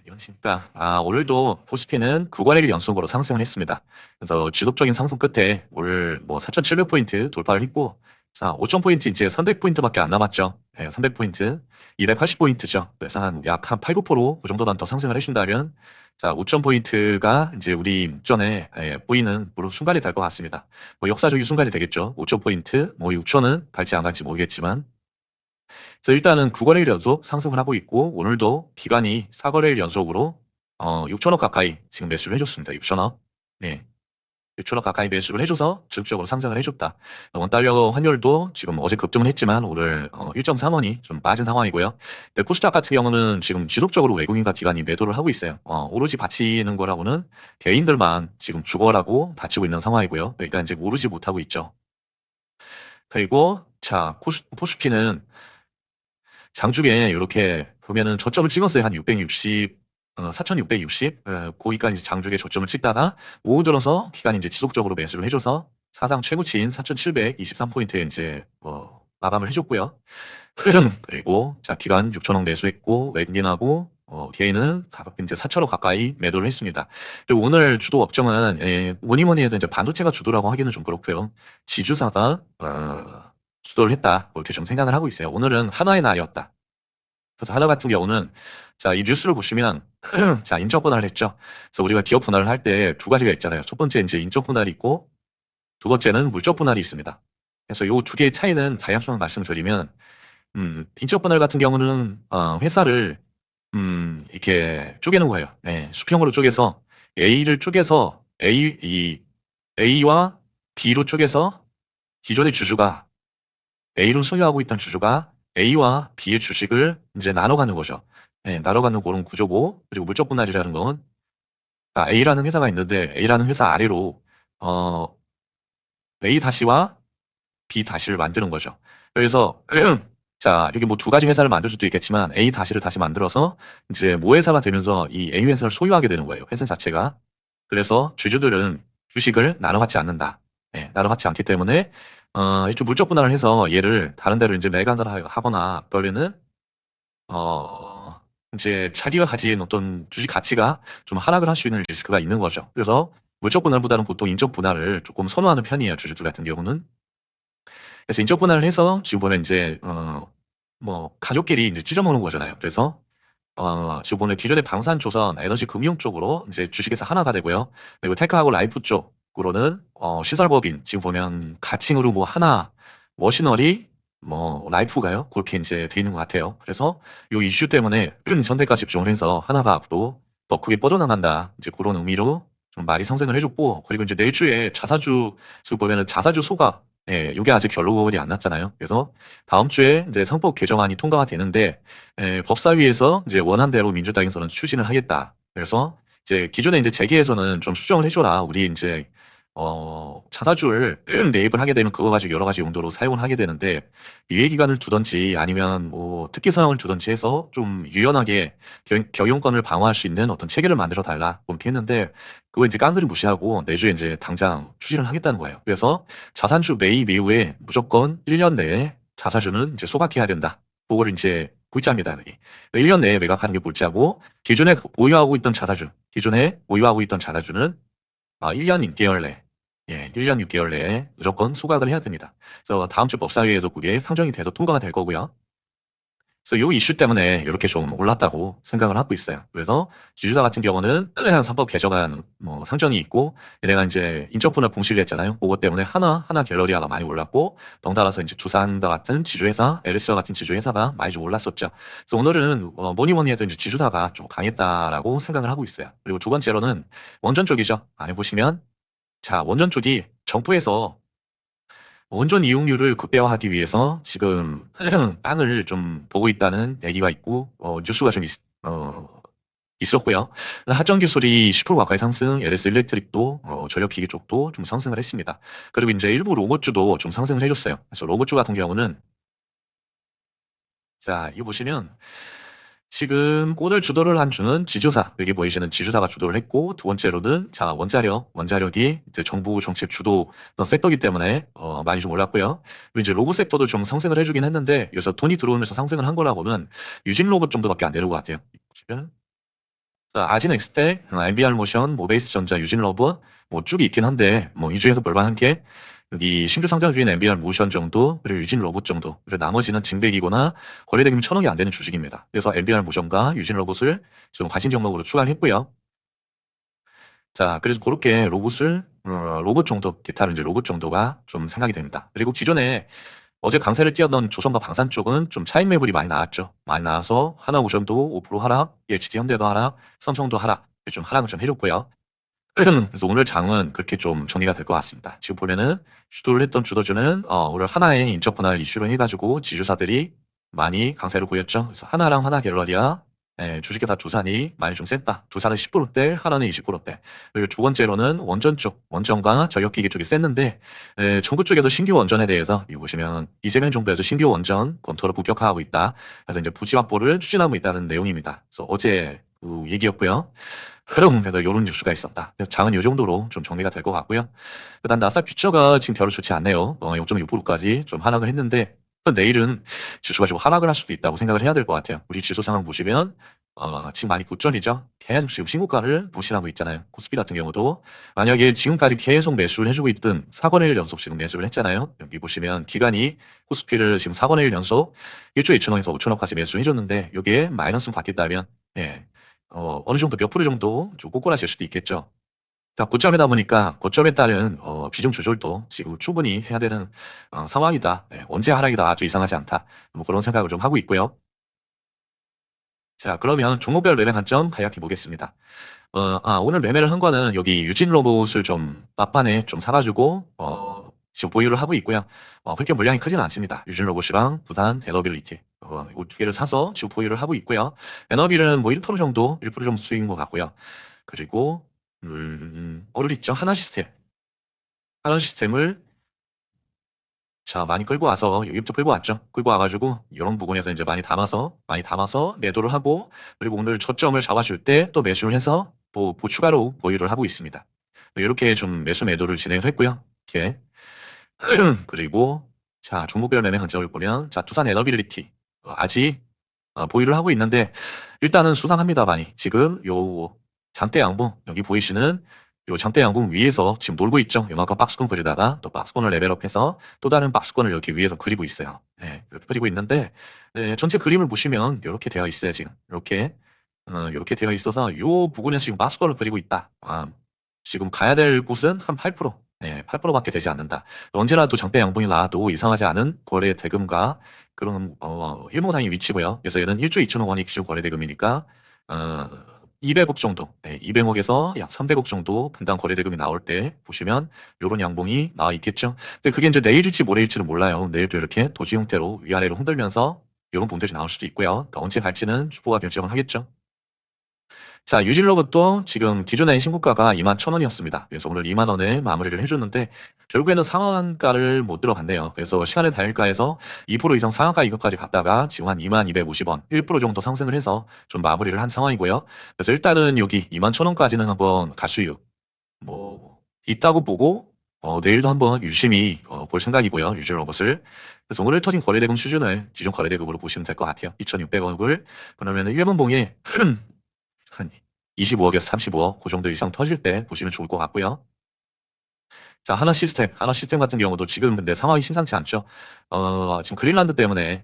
연신가. 오늘도 코스피는 9거래일 연속으로 상승을 했습니다. 그래서 지속적인 상승 끝에 오늘 뭐 4,700포인트 돌파를 했고, 자, 5,000포인트 이제 300포인트밖에 안 남았죠. 네, 300포인트, 280포인트죠. 그래서 약 한 8, 9%그 정도만 더 상승을 해준다면, 자, 5,000포인트가 이제 우리 전에 보이는 순간이 될 것 같습니다. 뭐 역사적인 순간이 되겠죠. 5,000포인트, 뭐 6,000은 갈지 안 갈지 모르겠지만, 그래서 일단은 9거래일 연속 상승을 하고 있고 오늘도 기관이 4거래일 연속으로 6천억 가까이 지금 매수를 해줬습니다. 6천억. 네. 6천억 가까이 매수를 해줘서 지속적으로 상승을 해줬다. 원달러 환율도 지금 어제 급등을 했지만 오늘 1.3원이 좀 빠진 상황이고요. 근데 코스닥 같은 경우는 지금 지속적으로 외국인과 기관이 매도를 하고 있어요. 오로지 바치는 거라고는 개인들만 지금 주거라고 바치고 있는 상황이고요. 일단 이제 오르지 못하고 있죠. 그리고 자 코스피는 장중에 이렇게 보면은 저점을 찍었어요. 한 660, 4,660, 거기까지 장중에 저점을 찍다가 오후 들어서 기간이 이제 지속적으로 매수를 해줘서 사상 최고치인 4,723포인트에 이제 마감을 해줬고요. 그리고 자 기간 6천억 매수했고 웬딘하고 개인은 가볍게 이제 4천억 가까이 매도를 했습니다. 그리고 오늘 주도 업종은 뭐니 뭐니 해도 이제 반도체가 주도라고 하기는 좀 그렇고요. 지주사가 주도를 했다. 뭐 이렇게 좀 생각을 하고 있어요. 오늘은 하나의 날이었다. 그래서 하나 같은 경우는 자, 이 뉴스를 보시면 자, 인적 분할을 했죠. 그래서 우리가 기업 분할을 할 때 두 가지가 있잖아요. 첫 번째 이제 인적 분할이 있고 두 번째는 물적 분할이 있습니다. 그래서 요 두 개의 차이는 다양성 말씀드리면 인적 분할 같은 경우는 회사를 이렇게 쪼개는 거예요. 네, 수평으로 쪼개서 A를 쪼개서 A와 B로 쪼개서 기존의 주주가 A로 소유하고 있던 주주가 A와 B의 주식을 이제 나눠가는 거죠. 네, 나눠가는 그런 구조고, 그리고 물적 분할이라는 건 A라는 회사가 있는데 A라는 회사 아래로 어, A 다시와 B 다시를 만드는 거죠. 그래서 자, 이렇게 뭐 두 가지 회사를 만들 수도 있겠지만 A 다시를 다시 만들어서 이제 모회사가 되면서 이 A 회사를 소유하게 되는 거예요. 회사 자체가. 그래서 주주들은 주식을 나눠 갖지 않는다. 네, 나눠 갖지 않기 때문에 좀 물적 분할을 해서 얘를 다른 데로 이제 매간을 하거나 그러면은 어 이제 자기가 가진 어떤 주식 가치가 좀 하락을 할 수 있는 리스크가 있는 거죠. 그래서 물적 분할보다는 보통 인적 분할을 조금 선호하는 편이에요. 주주들 같은 경우는. 그래서 인적 분할을 해서 지금 보면 이제 뭐 가족끼리 이제 찢어먹는 거잖아요. 그래서 지금 보면 기존의 방산조선, 에너지 금융 쪽으로 이제 주식에서 하나가 되고요. 그리고 테크하고 라이프 쪽으로는 시설법인 지금 보면 가칭으로 뭐 하나, 머시너리, 뭐 라이프가요? 그렇게 이제 돼 있는 것 같아요. 그래서 요 이슈 때문에 선택과 집중을 해서 하나가 앞으로 더 크게 뻗어나간다. 이제 그런 의미로 좀 많이 상승을 해줬고, 그리고 이제 내일 주에 자사주 지금 보면은 자사주 소가 이게 아직 결론이 안 났잖아요. 그래서 다음 주에 이제 상법 개정안이 통과가 되는데 법사위에서 이제 원한대로 민주당에서는 추진을 하겠다. 그래서 이제 기존에 이제 재계에서는 좀 수정을 해줘라. 우리 이제 자사주를 매입을 하게 되면 그거 가지고 여러 가지 용도로 사용을 하게 되는데 유예기간을 두던지 아니면 뭐 특기 사항을 두던지 해서 좀 유연하게 경영권을 방어할 수 있는 어떤 체계를 만들어 달라. 그렇게 했는데 그거 이제 깐소리 무시하고 내주에 이제 당장 추진을 하겠다는 거예요. 그래서 자산주 매입 이후에 무조건 1년 내에 자사주는 이제 소각해야 된다. 그걸 이제 골자입니다. 1년 내에 매각하는 게 골자고 기존에 보유하고 있던 자사주, 기존에 보유하고 있던 자사주는 1년 6개월 내, 1년 6개월 내에 무조건 소각을 해야 됩니다. 그래서 다음 주 법사위에서 그게 상정이 돼서 통과가 될 거고요. 그래서 이 이슈 때문에 이렇게 좀 올랐다고 생각을 하고 있어요. 그래서 지주사 같은 경우는 3법 개정안 뭐 상정이 있고 내가 이제 인적분할 공시를 했잖아요. 그것 때문에 하나 갤러리아가 많이 올랐고 덩달아서 이제 두산과 같은 지주회사, LS와 같은 지주회사가 많이 좀 올랐었죠. 그래서 오늘은 뭐니 뭐니 해도 이제 지주사가 좀 강했다라고 생각을 하고 있어요. 그리고 두 번째로는 원전 쪽이죠. 안에 보시면 자 원전 쪽이 정부에서 원전 이용률을 극대화하기 위해서 지금 빵을 좀 보고 있다는 얘기가 있고 뉴스가 좀 있었고요. 하전 기술이 10% 가까이 상승, LS 일렉트릭도 전력기기 쪽도 좀 상승을 했습니다. 그리고 이제 일부 로봇주도 좀 상승을 해줬어요. 그래서 로봇주 같은 경우는 자 이거 보시면 지금 오늘 주도를 한 주는 지주사, 여기 보이시는 지주사가 주도를 했고, 두 번째로는, 자, 원자력이 이제 정부 정책 주도 섹터이기 때문에, 많이 좀 올랐고요. 그리고 이제 로봇 섹터도 좀 상승을 해주긴 했는데, 여기서 돈이 들어오면서 상승을 한 거라고는 유진 로봇 정도밖에 안 되는 것 같아요. 보시면 자, 아진엑스텍, MBR 모션, 모베이스 전자, 유진러브, 뭐 쭉이 있긴 한데, 뭐 이 중에서 볼만한 게, 여기 신규 상장 중인 MBR 모션 정도, 그리고 유진러브 정도, 그리고 나머지는 징백이거나 거래대금이 1,000억이 안 되는 주식입니다. 그래서 MBR 모션과 유진러브를 좀 관심 종목으로 추가를 했고요. 자, 그래서 그렇게 로봇 정도, 기타는 이제 로봇 정도가 좀 생각이 됩니다. 그리고 기존에 어제 강세를 띄었던 조선과 방산 쪽은 좀 차익 매물이 많이 나왔죠. 많이 나와서 하나오션도 5% 하락, HT 현대도 하락, 삼성도 하락, 좀 하락을 좀 해줬고요. 그래서 오늘 장은 그렇게 좀 정리가 될 것 같습니다. 지금 보면은 주도를 했던 주도주는 오늘 하나의 인적 분할 이슈로 해가지고 지주사들이 많이 강세를 보였죠. 그래서 하나랑 하나 갤러리아 주식회사 두산이 많이 좀 셌다. 두산은 10%대, 하나는 20%대. 그리고 두 번째로는 원전 쪽, 원전과 전력기기 쪽이 셌는데 정부 쪽에서 신규 원전에 대해서 이 보시면 이재명 정부에서 신규 원전 검토를 본격화하고 있다. 그래서 이제 부지 확보를 추진하고 있다는 내용입니다. 그래서 어제 그 얘기였고요. 그래도 이런 뉴스가 있었다. 그래서 장은 이 정도로 좀 정리가 될 것 같고요. 그다음 나스닥 퓨처가 지금 별로 좋지 않네요. 0.6%까지 좀 하락을 했는데 내일은 지수가 좀 하락을 할 수도 있다고 생각을 해야 될 것 같아요. 우리 지수 상황 보시면 지금 많이 고점이죠. 계속 지금 신고가를 무시하고 있잖아요. 코스피 같은 경우도 만약에 지금까지 계속 매수를 해주고 있던 4권의 1 연속 지금 매수를 했잖아요. 여기 보시면 기간이 코스피를 지금 4권의 1 연속 1조 2천억에서 5천억까지 매수를 해줬는데 여기에 마이너스로 바뀌었다면 예, 어느 정도 몇 프로 정도 좀 꼬꾸라질 수도 있겠죠. 자, 고점이다 보니까 고점에 따른 비중 조절도 지금 충분히 해야 되는 상황이다. 네, 언제 하락이다 아주 이상하지 않다. 뭐 그런 생각을 좀 하고 있고요. 자, 그러면 종목별 매매 관점 간략히 보겠습니다. 오늘 매매를 한 거는 여기 유진 로봇을 좀 막판에 좀 사가지고 지금 보유를 하고 있고요. 그렇게 물량이 크지는 않습니다. 유진 로봇이랑 부산 에너빌리티 이두 개를 사서 지금 보유를 하고 있고요. 에너빌은 뭐 1% 정도, 1% 정도 수익인 것 같고요. 그리고 오늘 있죠. 하나 시스템을 자 많이 끌고 와서 여기부터 끌고 왔죠. 끌고 와가지고 이런 부분에서 이제 많이 담아서 매도를 하고 그리고 오늘 저점을 잡아줄 때 또 매수를 해서 뭐 추가로 보유를 하고 있습니다. 이렇게 좀 매수 매도를 진행을 했고요. 이렇게 그리고 자 종목별 매매 관점을 보면 자 두산 에너빌리티 아직 보유를 하고 있는데 일단은 수상합니다 많이. 지금 요 장대 양봉 여기 보이시는 요 장대 양봉 위에서 지금 놀고 있죠. 요만큼 박스권 그리다가 또 박스권을 레벨업해서 또 다른 박스권을 이렇게 위에서 그리고 있어요. 이렇게 그리고 있는데 전체 그림을 보시면 이렇게 되어 있어요. 지금 이렇게 되어 있어서 요 부분에서 지금 박스권을 그리고 있다. 지금 가야 될 곳은 한 8%. 8%밖에 되지 않는다. 언제라도 장대 양봉이 나와도 이상하지 않은 거래 대금과 그런 일봉상의 위치고요. 그래서 얘는 1조 2천억 원이 기준 거래 대금이니까 200억 정도, 200억에서 약 300억 정도 분당 거래 대금이 나올 때 보시면 요런 양봉이 나와 있겠죠. 근데 그게 이제 내일일지 모레일지는 몰라요. 내일도 이렇게 도지 형태로 위아래로 흔들면서 이런 부분들이 나올 수도 있고요. 언제 갈지는 주보가 결정을 하겠죠. 자, 유진로봇도 지금 기존의 신고가가 21,000원이었습니다. 그래서 오늘 2만 원에 마무리를 해줬는데 결국에는 상한가를 못 들어갔네요. 그래서 시간의 단일가에서 2% 이상 상한가 이것까지 갔다가 지금 한 22,250원, 1% 정도 상승을 해서 좀 마무리를 한 상황이고요. 그래서 일단은 여기 21,000원까지는 한번 갈 수 뭐 있다고 보고 내일도 한번 유심히 볼 생각이고요. 유진로봇을. 그래서 오늘 터진 거래대금 수준을 기존 거래대금으로 보시면 될 것 같아요. 2,600억을 그러면 1번 봉에 한 25억에서 35억 그 정도 이상 터질 때 보시면 좋을 것 같고요. 자, 하나 시스템 같은 경우도 지금 근데 상황이 심상치 않죠. 지금 그린란드 때문에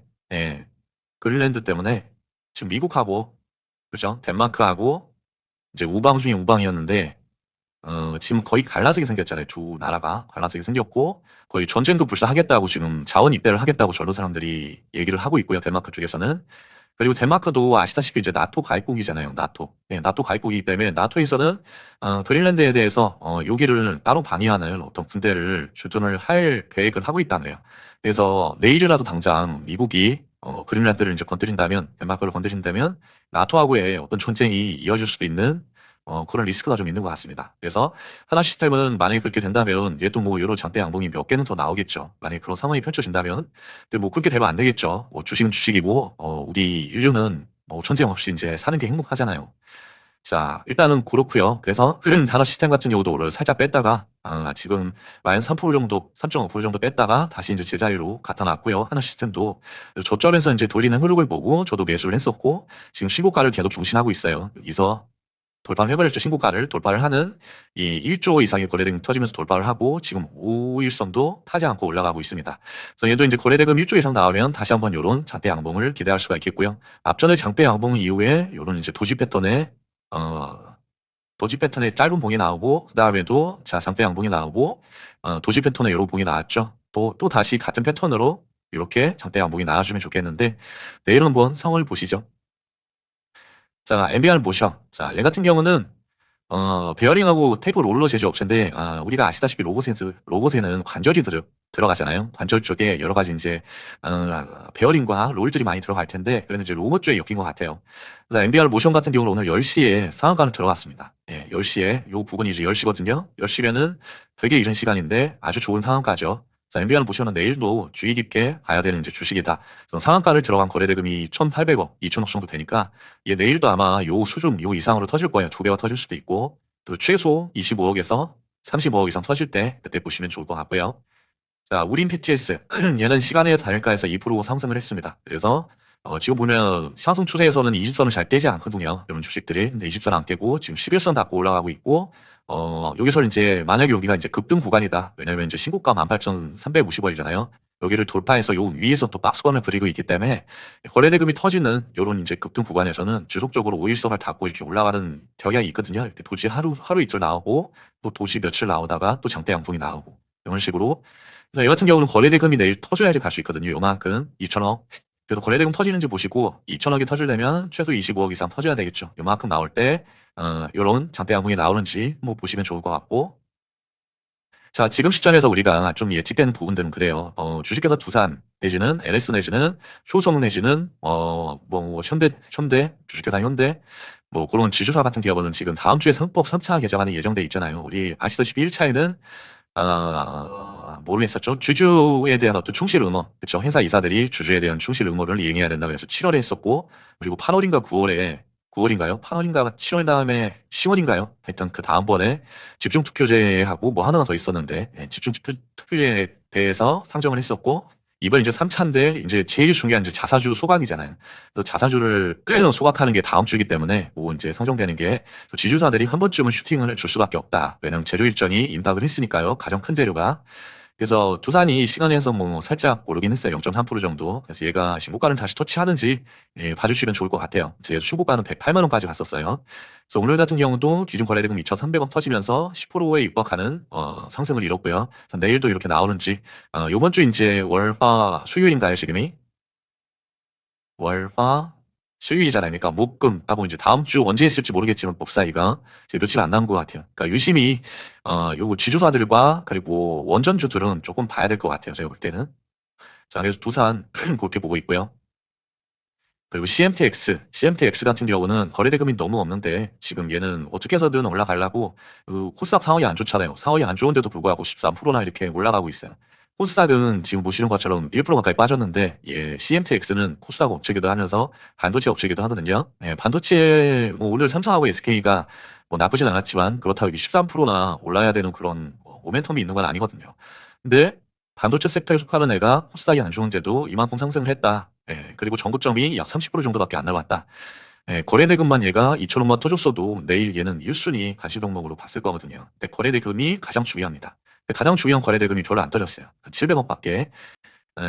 지금 미국하고 그죠? 덴마크하고 이제 우방 중에 우방이었는데 지금 거의 갈라지게 생겼잖아요. 두 나라가 갈라지게 생겼고 거의 전쟁도 불사하겠다고 지금 자원 입대를 하겠다고 전도 사람들이 얘기를 하고 있고요. 덴마크 쪽에서는. 그리고 덴마크도 아시다시피 이제 나토 가입국이잖아요. 나토. 나토 가입국이기 때문에 나토에서는 그린란드에 대해서 여기를 따로 방위하는 어떤 군대를 주둔을 할 계획을 하고 있다네요. 그래서 내일이라도 당장 미국이 그린란드를 이제 건드린다면 덴마크를 건드린다면 나토하고의 어떤 전쟁이 이어질 수도 있는 그런 리스크가 좀 있는 것 같습니다. 그래서 하나 시스템은 만약에 그렇게 된다면 얘도 뭐 여러 장대 양봉이 몇 개는 더 나오겠죠. 만약에 그런 상황이 펼쳐진다면. 근데 뭐 그렇게 되면 안 되겠죠. 뭐 주식은 주식이고 우리 인류는 뭐 전쟁 없이 이제 사는 게 행복하잖아요. 자, 일단은 그렇고요. 그래서 하나 시스템 같은 경우도 오늘 살짝 뺐다가 지금 마이너스 3% 정도, 3.5% 정도 뺐다가 다시 이제 제자리로 갖다 놨고요. 하나 시스템도 저점에서 이제 돌리는 흐름을 보고 저도 매수를 했었고 지금 신고가를 계속 경신하고 있어요. 여기서 돌파를 해버렸죠. 신고가를 돌파를 하는 이 1조 이상의 거래대금 터지면서 돌파를 하고 지금 5일선도 타지 않고 올라가고 있습니다. 그래서 얘도 이제 거래대금 1조 이상 나오면 다시 한번 요런 장대 양봉을 기대할 수가 있겠고요. 앞전에 장대 양봉 이후에 요런 이제 어, 도지 패턴의 짧은 봉이 나오고 그 다음에도 자 장대 양봉이 나오고 도지 패턴의 요런 봉이 나왔죠. 또 다시 같은 패턴으로 이렇게 장대 양봉이 나와주면 좋겠는데 내일은 한번 상황을 보시죠. 자, MBR 모션. 자, 얘 같은 경우는 베어링하고 테이프 롤러 제조 업체인데, 우리가 아시다시피 로봇에는 관절이 들어가잖아요. 관절 쪽에 여러 가지 이제, 베어링과 롤들이 많이 들어갈 텐데, 그래서 이제 로봇 쪽에 엮인 것 같아요. 그래서 MBR 모션 같은 경우는 오늘 10시에 상한가는 들어갔습니다. 예, 10시에, 요 부분이 이제 10시거든요. 10시면은 되게 이른 시간인데 아주 좋은 상한가죠. 자, MBR 모션은 내일도 주의 깊게 봐야 되는 이제 주식이다. 그래서 상한가를 들어간 거래대금이 1,800억, 2,000억 정도 되니까, 얘 내일도 아마 요 수준, 요 이상으로 터질 거예요. 2배가 터질 수도 있고, 또 최소 25억에서 35억 이상 터질 때, 그때 보시면 좋을 것 같고요. 자, 우린 PTS. 얘는 시간의 단일가에서 2% 상승을 했습니다. 그래서, 지금 보면 상승 추세에서는 20선을 잘 떼지 않거든요. 이런 주식들이. 근데 20선 안 떼고 지금 11선 닫고 올라가고 있고, 여기서 이제 만약에 여기가 이제 급등 구간이다. 왜냐면 이제 신고가 18,350원이잖아요. 여기를 돌파해서 요 위에서 또 박스권을 그리고 있기 때문에 거래대금이 터지는 요런 이제 급등 구간에서는 지속적으로 5일선을 닫고 이렇게 올라가는 경향이 있거든요. 이렇게 도지 하루 이틀 나오고 또 도지 며칠 나오다가 또 장대 양봉이 나오고 이런 식으로. 그래서 얘 같은 경우는 거래대금이 내일 터져야지 갈 수 있거든요. 요만큼 2천억. 그래서 거래대금 터지는지 보시고 2천억이 터지려면 최소 25억 이상 터져야 되겠죠. 요만큼 나올 때 요런 장대 양봉이 나오는지 뭐 보시면 좋을 것 같고. 자, 지금 시점에서 우리가 좀 예측되는 부분들은 그래요. 주식회사 두산 내지는 LS 내지는 효성 내지는 뭐 현대 주식회사 현대 뭐 그런 지주사 같은 기업은 지금 다음 주에 상법 3차 개정안이 예정돼 있잖아요. 우리 아시다시피 1차에는 모르겠었죠. 주주에 대한 어떤 충실 의무, 그쵸. 회사 이사들이 주주에 대한 충실 의무를 이행해야 된다 그래서 7월에 했었고, 그리고 8월인가 9월인가요? 8월인가 7월 다음에 10월인가요? 하여튼 그 다음번에 집중투표제하고 뭐 하나가 더 있었는데, 예, 집중투표제에 대해서 상정을 했었고, 이번 이제 3차인데, 이제 제일 중요한 이제 자사주 소각이잖아요. 그래서 자사주를 소각하는 게 다음 주이기 때문에, 뭐 이제 상정되는 게, 지주사들이 한 번쯤은 슈팅을 줄 수밖에 없다. 왜냐면 재료 일정이 임박을 했으니까요. 가장 큰 재료가. 그래서 두산이 시간에서 뭐 살짝 오르긴 했어요. 0.3% 정도. 그래서 얘가 신고가는 다시 터치하는지 예, 봐주시면 좋을 것 같아요. 제 신고가는 108만 원까지 갔었어요. 그래서 오늘 같은 경우도 기준 거래대금 2,300원 터지면서 10%에 육박하는 상승을 이뤘고요. 내일도 이렇게 나오는지 이번 주 이제 월화 수요일인가요, 지금이? 월화 수요일이잖아요. 그러니까 목금 하고 이제 다음 주 언제 있을지 모르겠지만 법사위가 이제 며칠 안 남은 것 같아요. 그러니까 유심히 요거 지주사들과 그리고 원전주들은 조금 봐야 될 것 같아요. 제가 볼 때는. 자, 그래서 두산 그렇게 보고 있고요. 그리고 CMTX 같은 경우는 거래대금이 너무 없는데 지금 얘는 어떻게 해서든 올라가려고 그 코스닥 상황이 안 좋잖아요. 상황이 안 좋은데도 불구하고 13%나 이렇게 올라가고 있어요. 코스닥은 지금 보시는 것처럼 1% 가까이 빠졌는데 예, CMTX는 코스닥 업체기도 하면서 반도체 업체기도 하거든요. 예, 반도체 뭐 오늘 삼성하고 SK가 뭐 나쁘진 않았지만 그렇다고 13%나 올라야 되는 그런 모멘텀이 있는 건 아니거든요. 근데 반도체 섹터에 속하는 애가 코스닥이 안 좋은데도 이만큼 상승을 했다. 예, 그리고 전고점이 약 30% 정도밖에 안 남았다. 예, 거래대금만 얘가 2천원만 터졌어도 내일 얘는 1순위 가시종목으로 봤을 거거든요. 근데 거래대금이 가장 중요합니다. 가장 중요한 거래대금이 별로 안 떨어졌어요. 700억밖에.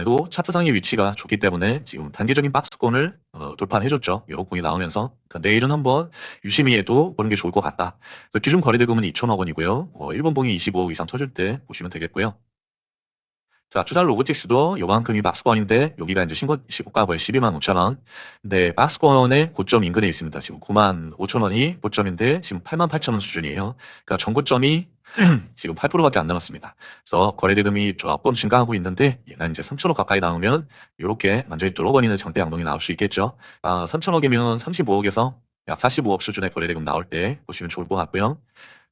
또 차트상의 위치가 좋기 때문에 지금 단기적인 박스권을 돌파해줬죠. 여러 공이 나오면서 그러니까 내일은 한번 유심히 해도 보는 게 좋을 것 같다. 그래서 기준 거래대금은 2천억 원이고요. 일본 봉이 25억 이상 터질 때 보시면 되겠고요. 자, 투자 로보틱스도 요만큼이 박스권인데 여기가 이제 신고가 12만 5천 원. 근데 박스권의 고점 인근에 있습니다. 지금 9만 5천 원이 고점인데 지금 8만 8천 원 수준이에요. 그러니까 전고점이 지금 8%밖에 안 남았습니다. 그래서 거래대금이 조금 증가하고 있는데 얘는 이제 3천억 가까이 나오면 이렇게 완전히 뚫어버리는 장대 양봉이 나올 수 있겠죠. 3천억이면 35억에서 약 45억 수준의 거래대금 나올 때 보시면 좋을 것 같고요.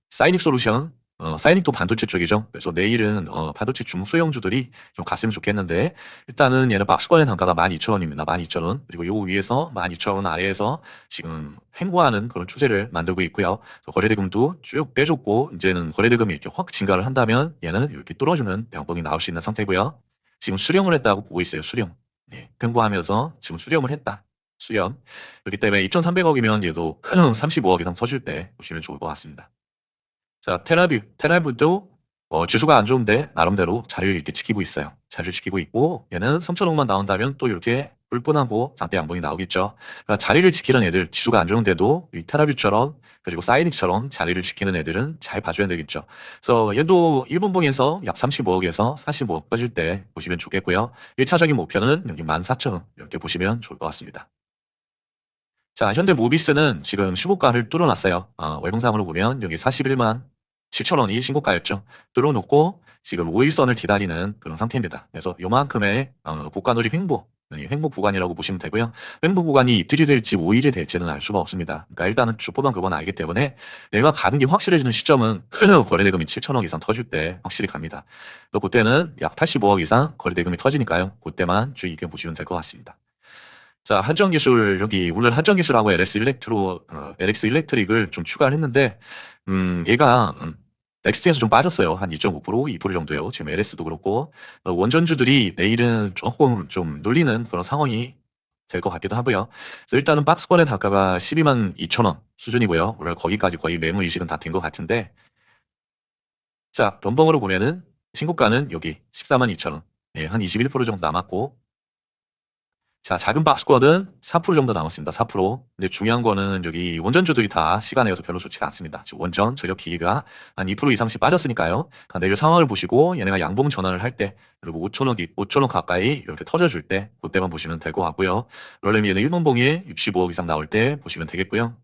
사이닉 솔루션, 사이닉도 반도체 쪽이죠. 그래서 내일은 반도체 중소형주들이 좀 갔으면 좋겠는데 일단은 얘는 박스권의 단가가 12,000원입니다. 12,000원. 그리고 요 위에서 12,000원 아래에서 지금 횡보하는 그런 추세를 만들고 있고요. 거래대금도 쭉 빼줬고 이제는 거래대금이 이렇게 확 증가를 한다면 얘는 이렇게 뚫어주는 양봉이 나올 수 있는 상태고요. 지금 수렴을 했다고 보고 있어요. 수렴. 네, 횡보하면서 지금 수렴을 했다. 수렴. 그렇기 때문에 2,300억이면 얘도 35억 이상 터질 때 보시면 좋을 것 같습니다. 자, 테라뷰도 지수가 안 좋은데 나름대로 자리를 이렇게 지키고 있어요. 자리를 지키고 있고 얘는 3,000억만 나온다면 또 이렇게 뿔뿔하고 장대 양봉이 나오겠죠. 그러니까 자리를 지키는 애들, 지수가 안 좋은데도 이 테라뷰처럼 그리고 사이닉처럼 자리를 지키는 애들은 잘 봐줘야 되겠죠. 그래서 얘도 1분봉에서 약 35억에서 45억 빠질 때 보시면 좋겠고요. 1차적인 목표는 여기 14,000원 이렇게 보시면 좋을 것 같습니다. 자, 현대모비스는 지금 신고가를 뚫어놨어요. 월봉상으로 보면 여기 41만 7천원이 신고가였죠. 뚫어놓고 지금 5일선을 기다리는 그런 상태입니다. 그래서 요만큼의 고가놀이 횡보, 횡보 구간이라고 보시면 되고요. 횡보 구간이 이틀이 될지 5일이 될지는 알 수가 없습니다. 그러니까 일단은 주포만 그건 알기 때문에 내가 가는 게 확실해지는 시점은 거래대금이 7천억 이상 터질 때 확실히 갑니다. 또 그때는 약 85억 이상 거래대금이 터지니까요. 그때만 주의 깊게 보시면 될 것 같습니다. 자, 한정기술, 여기, 오늘 한정기술하고 LX 일렉트릭을 좀 추가를 했는데, 얘가, 넥스트에서 좀 빠졌어요. 한 2.5%, 2% 정도요. 지금 LS도 그렇고, 원전주들이 내일은 조금 좀 눌리는 그런 상황이 될 것 같기도 하고요. 그래서 일단은 박스권의 단가가 12만 2천 원 수준이고요. 오늘 거기까지 거의 매물 이식은 다 된 것 같은데, 자, 변봉으로 보면은, 신고가는 여기 14만 2천 원. 예, 한 21% 정도 남았고, 자, 작은 박스권은 4% 정도 남았습니다. 4%. 근데 중요한 거는 여기 원전주들이 다 시간에서 별로 좋지가 않습니다. 지금 원전 전력 기기가 한 2% 이상씩 빠졌으니까요. 내일 상황을 보시고 얘네가 양봉 전환을 할 때, 그리고 5천원 가까이 이렇게 터져줄 때, 그때만 보시면 될 것 같고요. 그러려면 얘는 1분봉에 65억 이상 나올 때 보시면 되겠고요.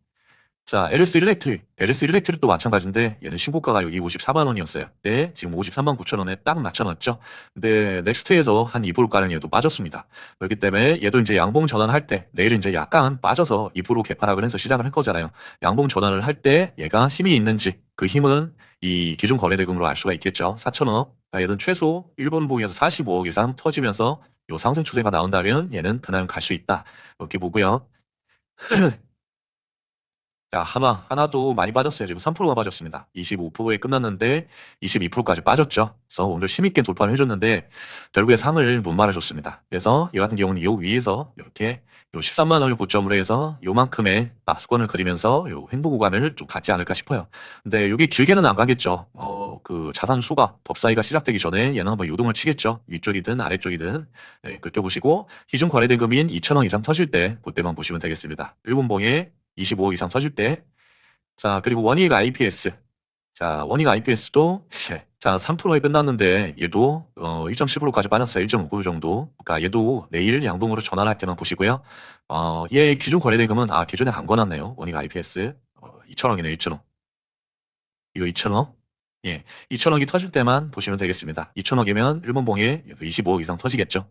자, LS 일렉트릭도 마찬가지인데 얘는 신고가가 여기 54만 원이었어요. 네, 지금 53만 9천 원에 딱 맞춰놨죠. 근데 넥스트에서 한 2%가량 얘도 빠졌습니다. 그렇기 때문에 얘도 이제 양봉 전환할 때 내일은 이제 약간 빠져서 2% 개파락을 해서 시작을 할 거잖아요. 양봉 전환을 할 때 얘가 힘이 있는지 그 힘은 이 기준 거래대금으로 알 수가 있겠죠. 4천억. 얘는 최소 1번 봉에서 45억 이상 터지면서 요 상승 추세가 나온다면 얘는 그날 갈 수 있다. 이렇게 보고요. 자, 하나도 많이 빠졌어요. 지금 3%가 빠졌습니다. 25%에 끝났는데 22%까지 빠졌죠. 그래서 오늘 힘있게 돌파를 해줬는데 결국에 상을 못 말아줬습니다. 그래서 이 같은 경우는 요 위에서 이렇게 요 13만 원을 고점으로 해서 요만큼의 박스권을 그리면서 요 횡보 구간을 좀 갖지 않을까 싶어요. 근데 여기 길게는 안 가겠죠. 그 자산 수가 법사위가 시작되기 전에 얘는 한번 요동을 치겠죠. 위쪽이든 아래쪽이든. 네, 그렇게 보시고 기준 거래대금인 2천원 이상 터질 때 그때만 보시면 되겠습니다. 일본봉에 25억 이상 터질 때. 자, 그리고 원익 IPS. 자, 원익 IPS도, 자, 3%에 끝났는데, 얘도, 1.7%까지 빠졌어요. 1.5% 정도. 그러니까 얘도 내일 양봉으로 전환할 때만 보시고요. 얘 기준 거래대금은, 기존에 안 거놨네요. 원익 IPS. 2천억이네, 2천억. 이거 2천억. 예. 2천억이 터질 때만 보시면 되겠습니다. 2천억이면 일본봉에 25억 이상 터지겠죠.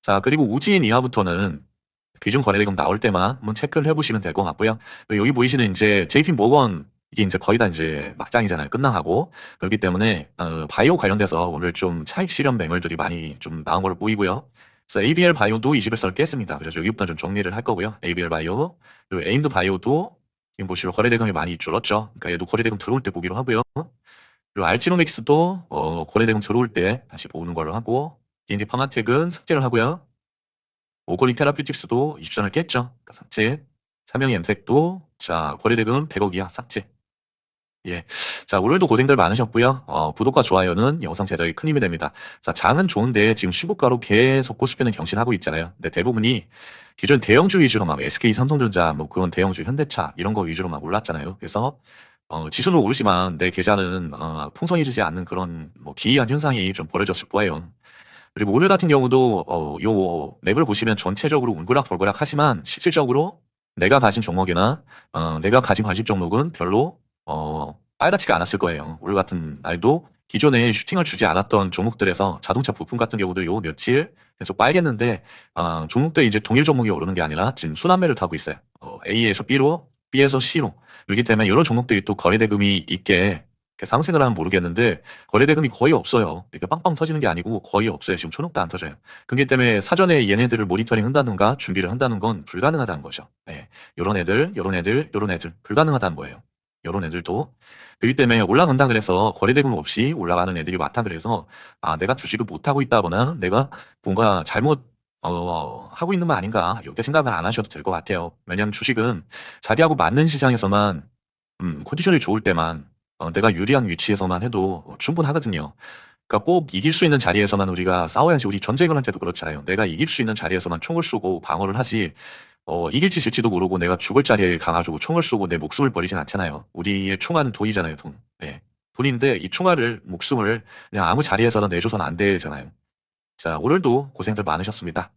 자, 그리고 우진 이하부터는 기준 거래대금 나올 때만 한번 체크를 해보시면 될 것 같고요. 여기 보이시는 이제 JP 모건 이게 이제 거의 다 이제 막장이잖아요. 끝나가고. 그렇기 때문에 바이오 관련돼서 오늘 좀 차익 실현 매물들이 많이 좀 나온 걸로 보이고요. 그래서 ABL 바이오도 21설 깼습니다. 그래서 여기부터 좀 정리를 할 거고요. ABL 바이오. 그리고 에임드 바이오도 지금 보시면 거래대금이 많이 줄었죠. 그러니까 얘도 거래대금 들어올 때 보기로 하고요. 그리고 알지노믹스도 거래대금 들어올 때 다시 보는 걸로 하고 D&D 파마텍은 삭제를 하고요. 오코닉 테라피틱스도 20전을 깼죠. 그러니까 삭제. 삼성 엠텍도 자 거래대금 100억 이하 삭제. 예. 자, 오늘도 고생들 많으셨고요. 구독과 좋아요는 영상 제작에 큰 힘이 됩니다. 자, 장은 좋은데 지금 신고가로 계속 코스피는 경신하고 있잖아요. 근데 대부분이 기존 대형주 위주로 막 SK, 삼성전자, 뭐 그런 대형주, 현대차 이런 거 위주로 막 올랐잖아요. 그래서 지수는 오르지만 내 계좌는 풍성해지지 않는 그런 뭐 기이한 현상이 좀 벌어졌을 거예요. 그리고 오늘 같은 경우도 요 맵을 보시면 전체적으로 울그락불그락 하지만 실질적으로 내가 가진 종목이나 내가 가진 관심 종목은 별로 빨갛지가 않았을 거예요. 오늘 같은 날도 기존에 슈팅을 주지 않았던 종목들에서 자동차 부품 같은 경우도 요 며칠 계속 빨겠는데 종목들이 이제 동일 종목이 오르는 게 아니라 지금 순환매를 타고 있어요. A에서 B로, B에서 C로. 그렇기 때문에 이런 종목들이 또 거래대금이 있게 상승을 하면 모르겠는데 거래대금이 거의 없어요. 이렇게 빵빵 터지는 게 아니고 거의 없어요. 지금 초록도 안 터져요. 그렇기 때문에 사전에 얘네들을 모니터링 한다든가 준비를 한다는 건 불가능하다는 거죠. 네. 요런 애들, 요런 애들, 요런 애들 불가능하다는 거예요. 요런 애들도. 그렇기 때문에 올라간다 그래서 거래대금 없이 올라가는 애들이 많다 그래서 내가 주식을 못하고 있다거나 내가 뭔가 잘못 하고 있는 말 아닌가 이렇게 생각을 안 하셔도 될 것 같아요. 왜냐면 주식은 자기하고 맞는 시장에서만 컨디션이 좋을 때만 내가 유리한 위치에서만 해도 충분하거든요. 그러니까 꼭 이길 수 있는 자리에서만 우리가 싸워야지. 우리 전쟁을 할 때도 그렇잖아요. 내가 이길 수 있는 자리에서만 총을 쏘고 방어를 하지 이길지 질지도 모르고 내가 죽을 자리에 가가지고 총을 쏘고 내 목숨을 버리진 않잖아요. 우리의 총알은 돈이잖아요, 돈. 예. 돈인데 이 총알을 목숨을 그냥 아무 자리에서나 내줘서는 안 되잖아요. 자, 오늘도 고생들 많으셨습니다.